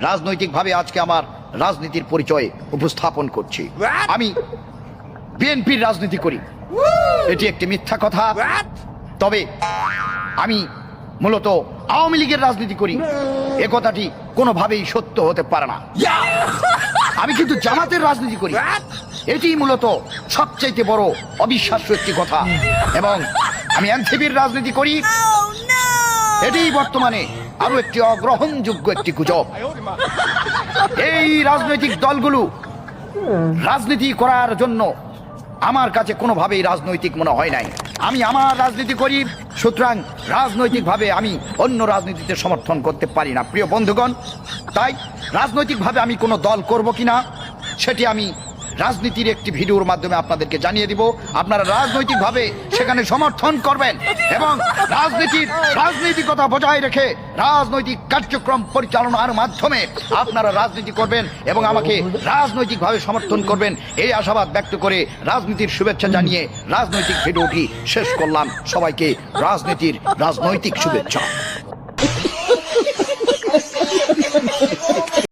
রাজনৈতিকভাবে আজকে আমার রাজনীতির পরিচয় উপস্থাপন করছি। আমি বিএনপির রাজনীতি করি, এটি একটি মিথ্যা কথা। তবে আমি মূলত আওয়ামী লীগের রাজনীতি করি, এ কথাটি কোনোভাবেই সত্য হতে পারে না। আমি কিন্তু জামাতের রাজনীতি করি, এটি মূলত সবচাইতে বড় অবিশ্বাস্য একটি কথা। এবং আমি এনসিপির রাজনীতি করি, এটি বর্তমানে আরো একটি অগ্রহণযোগ্য একটি গুজব। এই রাজনৈতিক দলগুলো রাজনীতি করার জন্য আমার কাছে কোনোভাবেই রাজনৈতিক মনে হয় নাই। আমি আমার রাজনীতি করি, সুতরাং রাজনৈতিকভাবে আমি অন্য রাজনীতিতে সমর্থন করতে পারি না। প্রিয় বন্ধুগণ, তাই রাজনৈতিকভাবে আমি কোনো দল করব কিনা সেটি আমি রাজনীতির একটি ভিডিওর মাধ্যমে আপনাদেরকে জানিয়ে দিব। আপনারা রাজনৈতিকভাবে সেখানে সমর্থন করবেন এবং রাজনৈতিকতা বজায় রেখে রাজনৈতিক কার্যক্রম পরিচালনার মাধ্যমে আপনারা রাজনীতি করবেন এবং আমাকে রাজনৈতিকভাবে সমর্থন করবেন, এই আশাবাদ ব্যক্ত করে রাজনীতির শুভেচ্ছা জানিয়ে রাজনৈতিক ভিডিওটি শেষ করলাম। সবাইকে রাজনৈতিক শুভেচ্ছা।